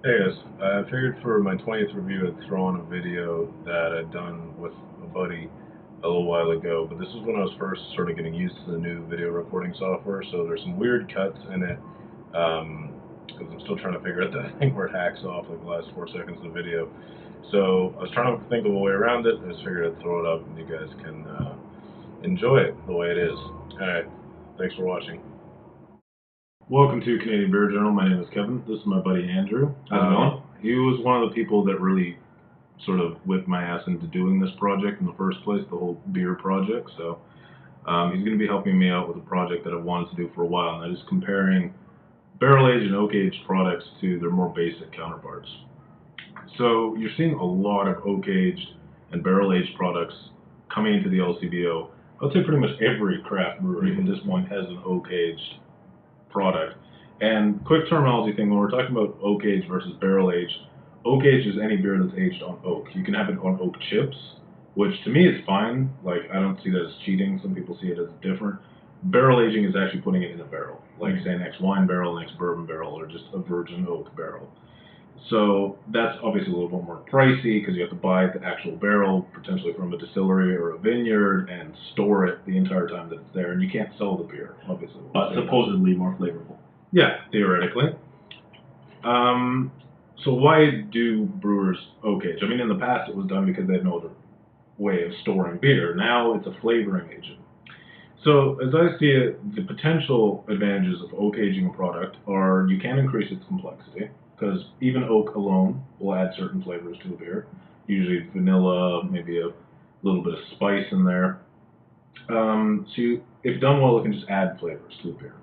Hey guys, I figured for my 20th review I'd throw on a video that I'd done with a buddy a little while ago, but this is when I was first sort of getting used to the new video recording software, so there's some weird cuts in it, because I'm still trying to figure out that thing where it hacks off like the last 4 seconds of the video. So I was trying to think of a way around it. I just figured I'd throw it up and you guys can enjoy it the way it is. Alright, thanks for watching. Welcome to Canadian Beer Journal. My name is Kevin. This is my buddy Andrew. How's it going? He was one of the people that really sort of whipped my ass into doing this project in the first place, the whole beer project. So he's going to be helping me out with a project that I've wanted to do for a while, and that is comparing barrel-aged and oak-aged products to their more basic counterparts. So you're seeing a lot of oak-aged and barrel-aged products coming into the LCBO. I would say pretty much every craft brewery at this point has an oak-aged product. And quick terminology thing, when we're talking about oak aged versus barrel aged, oak aged is any beer that's aged on oak. You can have it on oak chips, which to me is fine. Like, I don't see that as cheating. Some people see it as different. Barrel aging is actually putting it in a barrel, like say an ex-wine barrel, an ex-bourbon barrel, or just a virgin oak barrel. So that's obviously a little bit more pricey because you have to buy the actual barrel, potentially from a distillery or a vineyard, and store it the entire time that it's there. And you can't sell the beer, obviously. But supposedly more flavorful. Yeah, theoretically. So why do brewers oak age? I mean, in the past it was done because they had no other way of storing beer. Now it's a flavoring agent. So as I see it, the potential advantages of oak aging a product are you can increase its complexity, because even oak alone will add certain flavors to a beer. Usually vanilla, maybe a little bit of spice in there. If done well, it can just add flavors to a beer.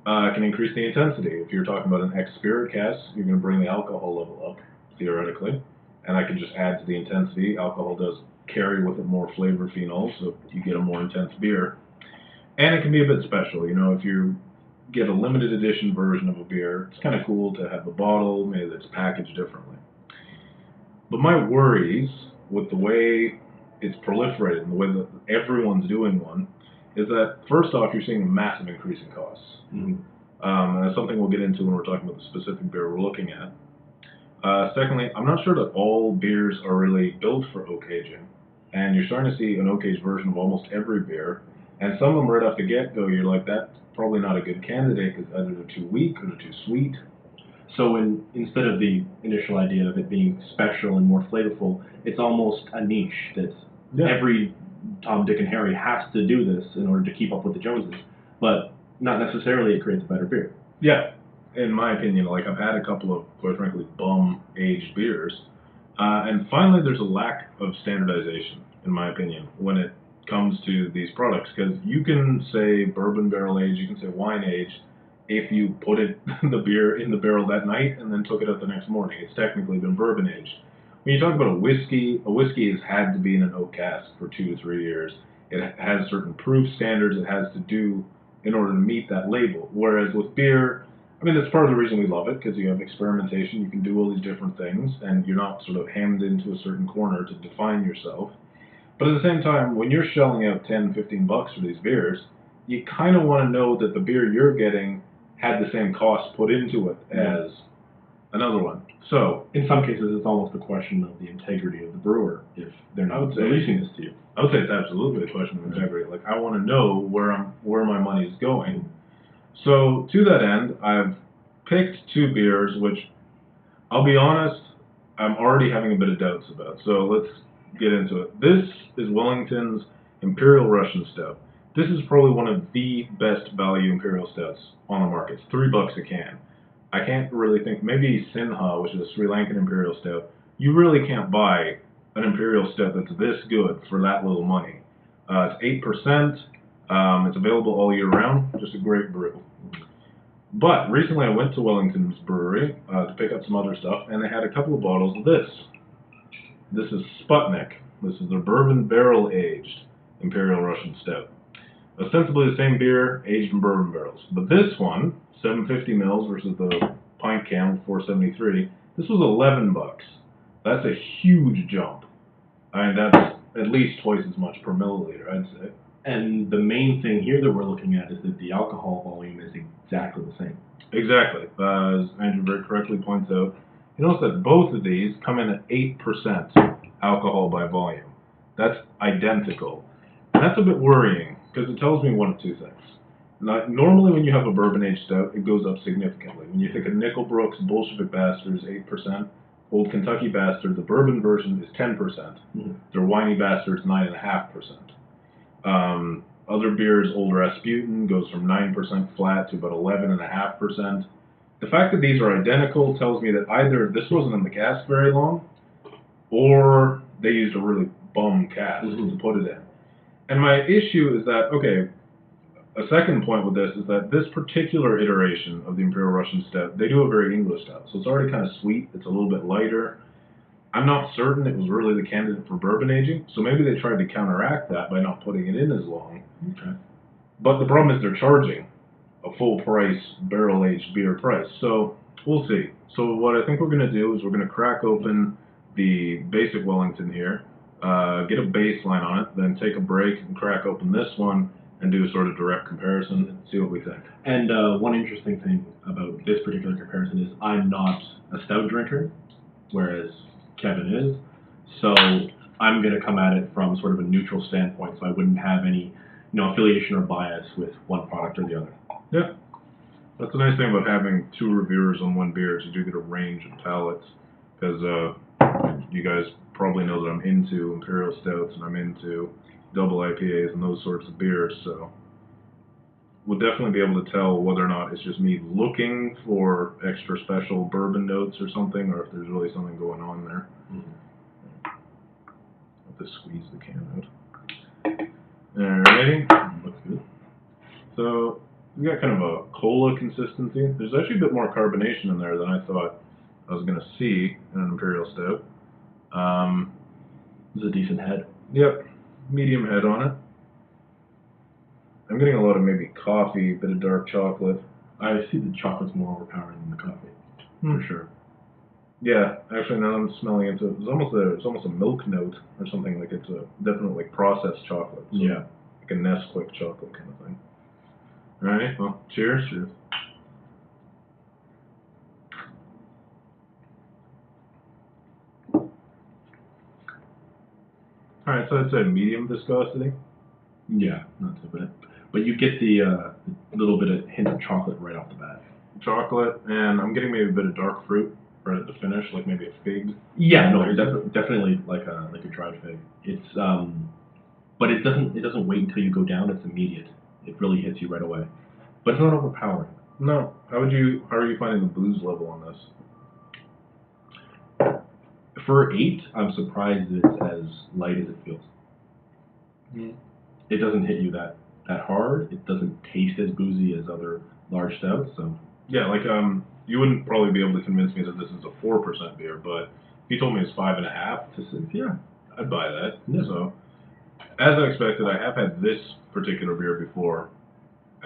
It can increase the intensity. If you're talking about an ex-spirit cask, you're going to bring the alcohol level up, theoretically, and I can just add to the intensity. Alcohol does carry with it more flavor phenols, so you get a more intense beer. And it can be a bit special. You know, if you get a limited edition version of a beer, it's kind of cool to have a bottle, maybe that's packaged differently. But my worries with the way it's proliferated and the way that everyone's doing one is that, first off, you're seeing a massive increase in costs. Mm-hmm. And that's something we'll get into when we're talking about the specific beer we're looking at. Secondly, I'm not sure that all beers are really built for oak aging, and you're starting to see an oak aged version of almost every beer, and some of them right off the get-go, you're like, that's probably not a good candidate because either they're too weak or they're too sweet. So instead of the initial idea of it being special and more flavorful, it's almost a niche that every Tom, Dick, and Harry has to do this in order to keep up with the Joneses, but not necessarily it creates a better beer. Yeah, in my opinion, like I've had a couple of, quite frankly, bum-aged beers, and finally there's a lack of standardization, in my opinion, when it comes to these products, because you can say bourbon barrel aged, you can say wine aged, if you put it the beer in the barrel that night and then took it out the next morning. It's technically been bourbon aged. When you talk about a whiskey has had to be in an oak cask for 2 to 3 years. It has certain proof standards it has to do in order to meet that label. Whereas with beer, I mean, that's part of the reason we love it, because you have experimentation, you can do all these different things, and you're not sort of hammed into a certain corner to define yourself. But at the same time, when you're shelling out 10, 15 bucks for these beers, you kind of want to know that the beer you're getting had the same cost put into it as another one. So, in some cases, it's almost a question of the integrity of the brewer if they're not releasing this to you. I would say it's absolutely a question of integrity. Like, I want to know where my money is going. So, to that end, I've picked 2 beers, which, I'll be honest, I'm already having a bit of doubts about. So, let's get into it. This is Wellington's Imperial Russian Stout. This is probably one of the best value Imperial Stouts on the market. It's $3 a can. I can't really think, maybe Sinha, which is a Sri Lankan Imperial Stout. You really can't buy an Imperial Stout that's this good for that little money. It's 8%. It's available all year round. Just a great brew. But recently I went to Wellington's brewery to pick up some other stuff, and they had a couple of bottles of this. This is Sputnik. This is their bourbon barrel aged Imperial Russian Stout. Ostensibly the same beer, aged in bourbon barrels. But this one, 750 mils versus the pint can, 473, this was 11 bucks. That's a huge jump. I mean, that's at least twice as much per milliliter, I'd say. And the main thing here that we're looking at is that the alcohol volume is exactly the same. Exactly. As Andrew very correctly points out, you notice that both of these come in at 8% alcohol by volume. That's identical. And that's a bit worrying, because it tells me one of two things. Now, normally when you have a bourbon-aged stout, it goes up significantly. When you think of Nickelbrook's Bolshevik Bastard is 8%, Old Kentucky Bastard, the bourbon version, is 10%. Mm-hmm. Their Whiny Bastard's 9.5%. Other beers, Old Rasputin, goes from 9% flat to about 11.5%. The fact that these are identical tells me that either this wasn't in the cask very long, or they used a really bum cask to put it in. And my issue is that, okay, a second point with this is that this particular iteration of the Imperial Russian Stout, they do a very English stout. So it's already kind of sweet, it's a little bit lighter. I'm not certain it was really the candidate for bourbon aging, so maybe they tried to counteract that by not putting it in as long. Okay. But the problem is they're charging a full price barrel-aged beer price. So we'll see. So what I think we're going to do is we're going to crack open the basic Wellington here, get a baseline on it, then take a break and crack open this one and do a sort of direct comparison and see what we think. And one interesting thing about this particular comparison is I'm not a stout drinker, whereas Kevin is. So I'm going to come at it from sort of a neutral standpoint, so I wouldn't have any affiliation or bias with one product or the other. Yeah. That's the nice thing about having two reviewers on one beer is you do get a range of palates, because you guys probably know that I'm into Imperial Stouts and I'm into double IPAs and those sorts of beers, so we'll definitely be able to tell whether or not it's just me looking for extra special bourbon notes or something, or if there's really something going on there. I'll just squeeze the can out. Alrighty. Looks good. So we got kind of a cola consistency. There's actually a bit more carbonation in there than I thought I was going to see in an Imperial Stout. This is a decent head. Yep. Medium head on it. I'm getting a lot of maybe coffee, a bit of dark chocolate. I see the chocolate's more overpowering than the coffee, for sure. Yeah, actually now I'm smelling it. It's almost a milk note or something. Like it's a definitely processed chocolate. So yeah, like a Nesquik chocolate kind of thing. All right. Well, cheers. Cheers. All right, so I'd say medium viscosity. Yeah, not too bad. But you get the little bit of hint of chocolate right off the bat. Chocolate, and I'm getting maybe a bit of dark fruit right at the finish, like maybe a fig. Yeah, no, definitely like a dried fig. It's but it doesn't wait until you go down. It's immediate. It really hits you right away. But it's not overpowering. No. How are you finding the booze level on this? For 8, I'm surprised it's as light as it feels. It doesn't hit you that hard. It doesn't taste as boozy as other large stouts. So yeah, like you wouldn't probably be able to convince me that this is a 4% beer, but if you told me it's 5.5, yeah, I'd buy that. Yeah. So as I expected, I have had this particular beer before.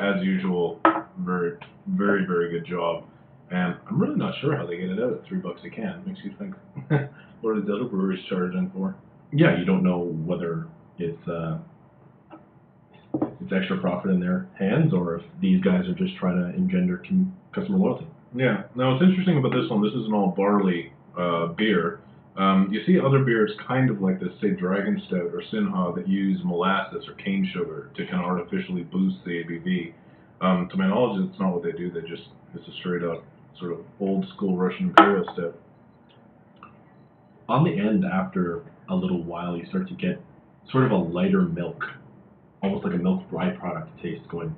As usual, very, very, very good job. And I'm really not sure how they get it out at $3 a can. Makes you think, what are the other breweries charging for? Yeah, you don't know whether it's extra profit in their hands, or if these guys are just trying to engender customer loyalty. Yeah. Now, what's interesting about this one, this is an all barley beer. You see other beers kind of like this, say Dragon Stout or Sinha, that use molasses or cane sugar to kind of artificially boost the ABV. To my knowledge, it's not what they do. It's a straight up sort of old school Russian Imperial Stout. On the end, after a little while, you start to get sort of a lighter milk, almost like a milk byproduct taste going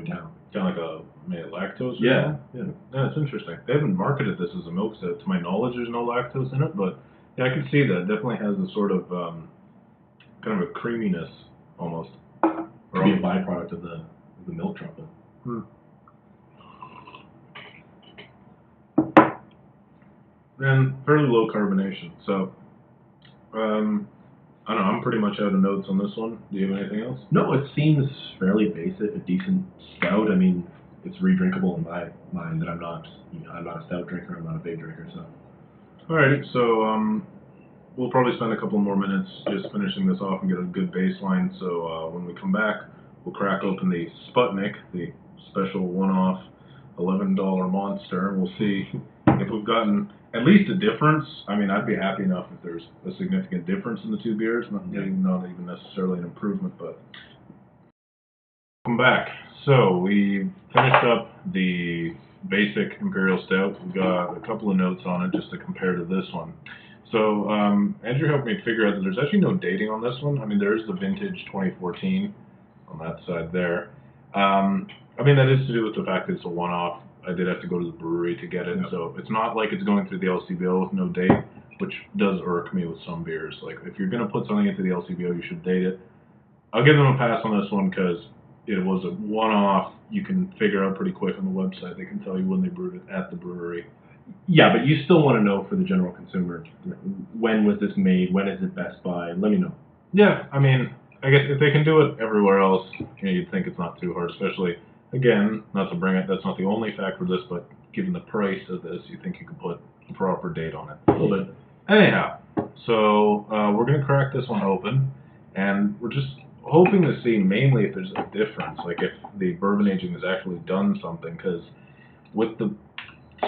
down. Kind of like maybe lactose? Yeah. Yeah, it's interesting. They haven't marketed this as a milk stout. To my knowledge, there's no lactose in it, but yeah, I can see that. It definitely has a sort of kind of a creaminess almost. Could be a byproduct of the milk chocolate. And fairly low carbonation. So, I don't know, I'm pretty much out of notes on this one. Do you have anything else? No, it seems fairly basic, a decent stout. I mean, it's redrinkable in my mind, that I'm not a stout drinker, I'm not a big drinker, so. Alrighty, so we'll probably spend a couple more minutes just finishing this off and get a good baseline. So when we come back, we'll crack open the Sputnik, the special one-off $11 monster, and we'll see if we've gotten at least a difference. I mean, I'd be happy enough if there's a significant difference in the two beers, not even necessarily an improvement, but... Welcome back. So we finished up the basic Imperial Stout. We've got a couple of notes on it just to compare to this one. So Andrew helped me figure out that there's actually no dating on this one. I mean, there is the vintage 2014 on that side there. I mean, that is to do with the fact that it's a one-off. I did have to go to the brewery to get it, so it's not like it's going through the LCBO with no date, which does irk me with some beers. Like, if you're going to put something into the LCBO, you should date it. I'll give them a pass on this one because it was a one-off. You can figure out pretty quick on the website. They can tell you when they brewed it at the brewery. Yeah, but you still want to know for the general consumer, when was this made, when is it best by, let me know. Yeah, I mean, I guess if they can do it everywhere else, you'd think it's not too hard, especially, again, not to bring it, that's not the only factor for this, but given the price of this, you think you could put a proper date on it. A little bit. Anyhow, so we're going to crack this one open, and we're just hoping to see mainly if there's a difference, like if the bourbon aging has actually done something, because with the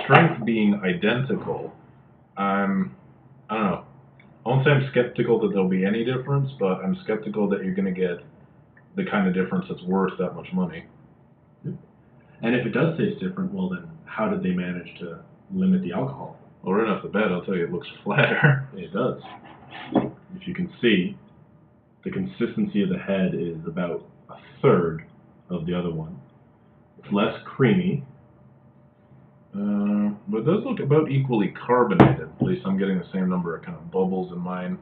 strength being identical, I don't know. I won't say I'm skeptical that there'll be any difference, but I'm skeptical that you're going to get the kind of difference that's worth that much money. And if it does taste different, well then, how did they manage to limit the alcohol? Well, right off the bat, I'll tell you, it looks flatter. It does. If you can see, the consistency of the head is about a third of the other one. It's less creamy. But it does look about equally carbonated. At least I'm getting the same number of kind of bubbles in mine.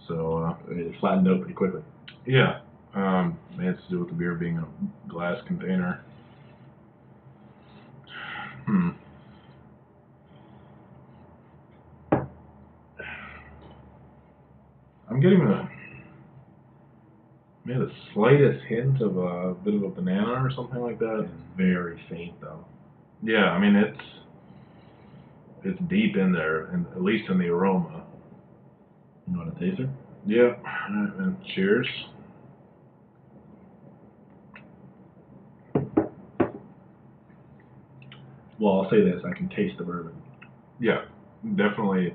So it flattened out pretty quickly. Yeah. It has to do with the beer being in a glass container. I'm getting the slightest hint of a bit of a banana or something like that. It's very faint though. Yeah, I mean it's deep in there, and at least in the aroma. You want a taster? Yeah. And cheers. Well, I'll say this: I can taste the bourbon. Yeah, definitely.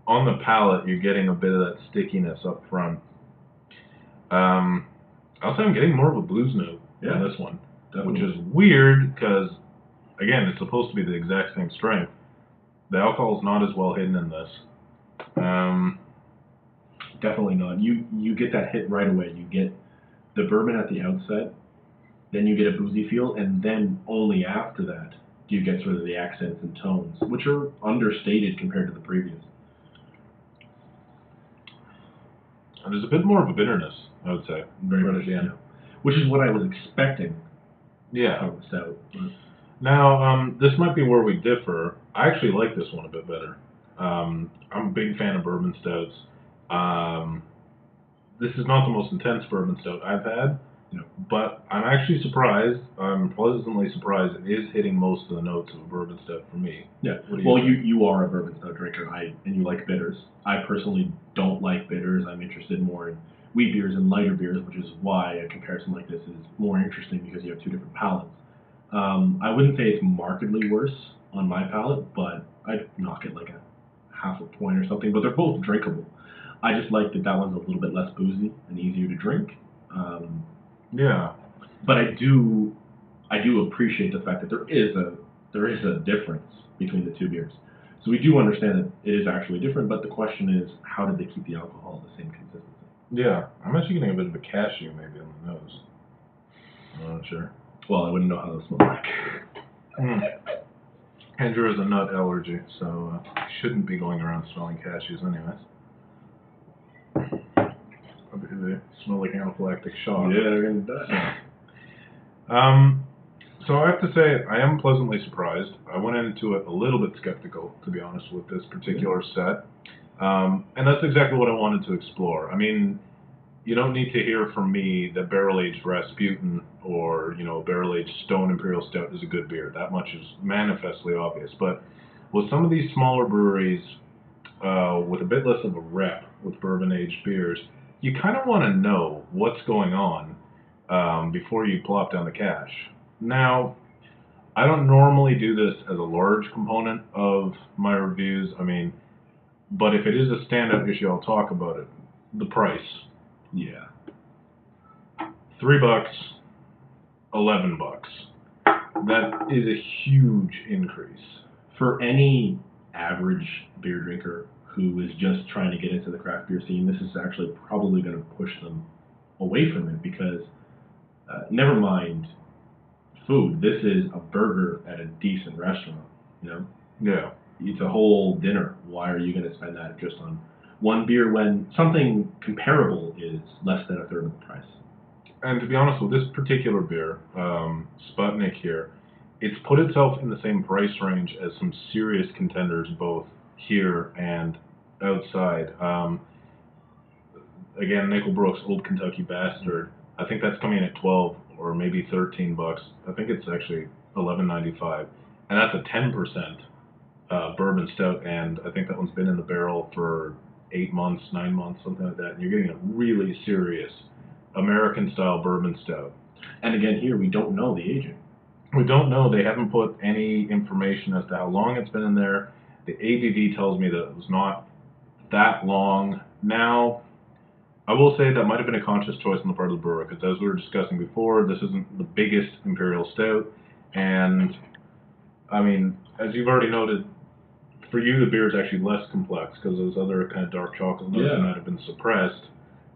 On the palate, you're getting a bit of that stickiness up front. I'll say I'm getting more of a booze note on this one, which is weird because, again, it's supposed to be the exact same strength. The alcohol's not as well hidden in this. Definitely not. You get that hit right away. You get the bourbon at the outset, then you get a boozy feel, and then only after that do you get sort of the accents and tones, which are understated compared to the previous. And there's a bit more of a bitterness, I would say. Very much, yeah. Which is what I was expecting. Yeah. Out of the stout. Now, this might be where we differ. I actually like this one a bit better. I'm a big fan of bourbon stouts. This is not the most intense bourbon stout I've had, but I'm actually surprised. I'm pleasantly surprised it is hitting most of the notes of a bourbon stout for me. Yeah. Well, you are a bourbon stout drinker, and you like bitters. I personally don't like bitters. I'm interested more in wheat beers and lighter beers, which is why a comparison like this is more interesting because you have two different palates. I wouldn't say it's markedly worse on my palate, but I'd knock it like a half a point or something. But they're both drinkable. I just like that one's a little bit less boozy and easier to drink. Yeah. But I do appreciate the fact that there is a difference between the two beers. So we do understand that it is actually different, but the question is, how did they keep the alcohol the same consistency? Yeah, I'm actually getting a bit of a cashew maybe on the nose. I'm not sure. Well, I wouldn't know how those smell like. Andrew has a nut allergy, so shouldn't be going around smelling cashews anyways. Probably they smell like anaphylactic shock. Yeah, they're going to die. So I have to say, I am pleasantly surprised. I went into it a little bit skeptical, to be honest, with this particular set. And that's exactly what I wanted to explore. I mean, you don't need to hear from me that barrel-aged Rasputin or, barrel-aged Stone Imperial Stout is a good beer. That much is manifestly obvious. But with some of these smaller breweries, with a bit less of a rep with bourbon-aged beers, you kind of want to know what's going on before you plop down the cash. Now, I don't normally do this as a large component of my reviews. I mean, but if it is a standout issue, I'll talk about it. The price. Yeah. $3, $11. That is a huge increase. For any average beer drinker who is just trying to get into the craft beer scene, this is actually probably going to push them away from it because, never mind food, this is a burger at a decent restaurant, you know? Yeah. It's a whole dinner. Why are you going to spend that just on one beer when something comparable is less than a third of the price? And to be honest, with this particular beer, Sputnik here, it's put itself in the same price range as some serious contenders both here and outside. Again, Nickelbrook's Old Kentucky Bastard, I think that's coming in at 12 or maybe $13. I think it's actually $11.95, and that's a 10% bourbon stout, and I think that one's been in the barrel for 8 months, 9 months, something like that. And you're getting a really serious American-style bourbon stout. And again, here we don't know the aging. We don't know. They haven't put any information as to how long it's been in there. The ABV tells me that it was not that long. Now, I will say that might have been a conscious choice on the part of the brewer, because as we were discussing before, this isn't the biggest Imperial Stout. And, I mean, as you've already noted, for you the beer is actually less complex, because those other kind of dark chocolate notes might have been suppressed.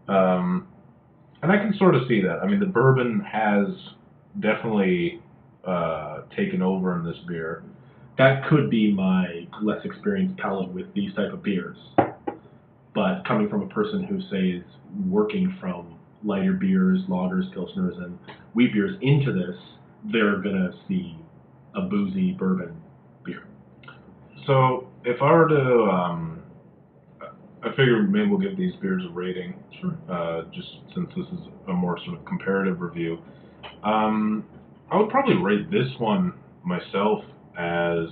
And I can sort of see that. I mean, the bourbon has definitely taken over in this beer. That could be my less experienced palate with these type of beers. But coming from a person who, say, is working from lighter beers, lagers, pilsners, and wheat beers into this, they're going to see a boozy bourbon beer. So if I were to, I figure maybe we'll give these beers a rating. Sure. Just since this is a more sort of comparative review. I would probably rate this one myself as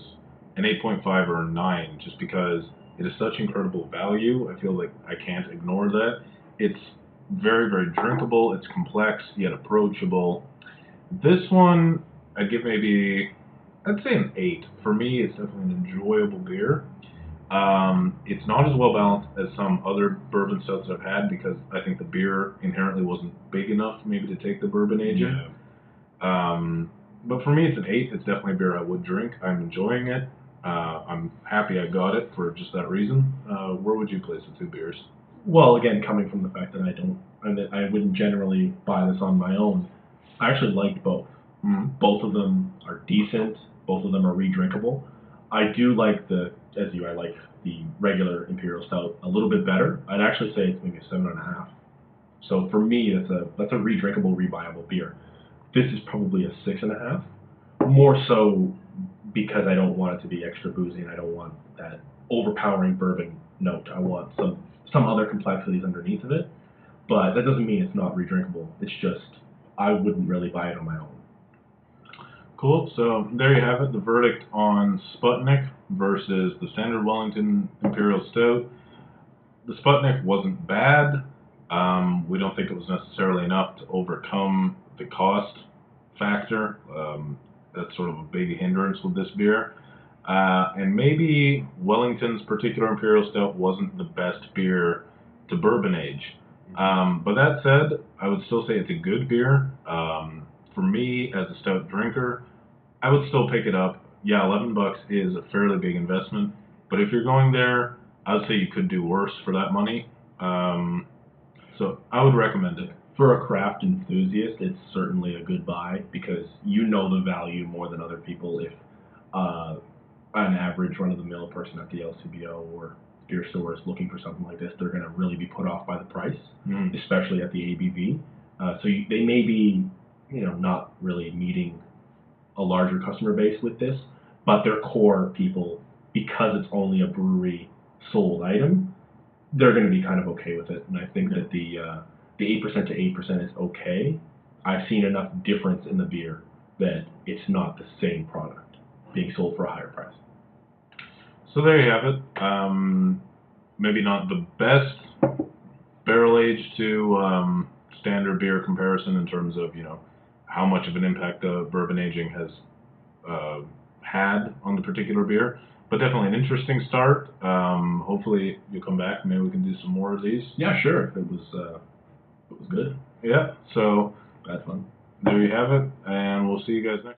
an 8.5 or a 9, just because it is such incredible value. I feel like I can't ignore that. It's very, very drinkable. It's complex, yet approachable. This one, I'd give maybe, I'd say an 8. For me, it's definitely an enjoyable beer. It's not as well balanced as some other bourbon stouts I've had, because I think the beer inherently wasn't big enough maybe to take the bourbon aging. Yeah. But for me, it's an 8. It's definitely a beer I would drink. I'm enjoying it. I'm happy I got it for just that reason. Where would you place the two beers? Well, again, coming from the fact that I wouldn't generally buy this on my own, I actually liked both. Mm-hmm. Both of them are decent. Both of them are redrinkable. I do like I like the regular Imperial Stout a little bit better. I'd actually say it's maybe a 7.5. So for me, that's a redrinkable, rebuyable beer. This is probably a 6.5. More so because I don't want it to be extra boozy and I don't want that overpowering bourbon note. I want some other complexities underneath of it. But that doesn't mean it's not redrinkable. It's just I wouldn't really buy it on my own. Cool. So there you have it, the verdict on Sputnik versus the standard Wellington Imperial Stout. The Sputnik wasn't bad. We don't think it was necessarily enough to overcome the cost factor. That's sort of a big hindrance with this beer. And maybe Wellington's particular Imperial Stout wasn't the best beer to bourbon age. But that said, I would still say it's a good beer. For me, as a stout drinker, I would still pick it up. Yeah, $11 is a fairly big investment, but if you're going there, I would say you could do worse for that money. So I would recommend it. For a craft enthusiast, it's certainly a good buy because you know the value more than other people. If an average run-of-the-mill person at the LCBO or beer store is looking for something like this, they're going to really be put off by the price, especially at the ABV. So they may be, not really meeting a larger customer base with this, but their core people, because it's only a brewery sold item, they're going to be kind of okay with it. And I think that the 8% to 8% is okay. I've seen enough difference in the beer that it's not the same product being sold for a higher price. So there you have it. maybe not the best barrel age to standard beer comparison in terms of, you know, how much of an impact the bourbon aging has had on the particular beer, but definitely an interesting start. Hopefully you'll come back. Maybe we can do some more of these. Yeah, sure. It was good. Yeah. So Bad fun. there you have it, and we'll see you guys next.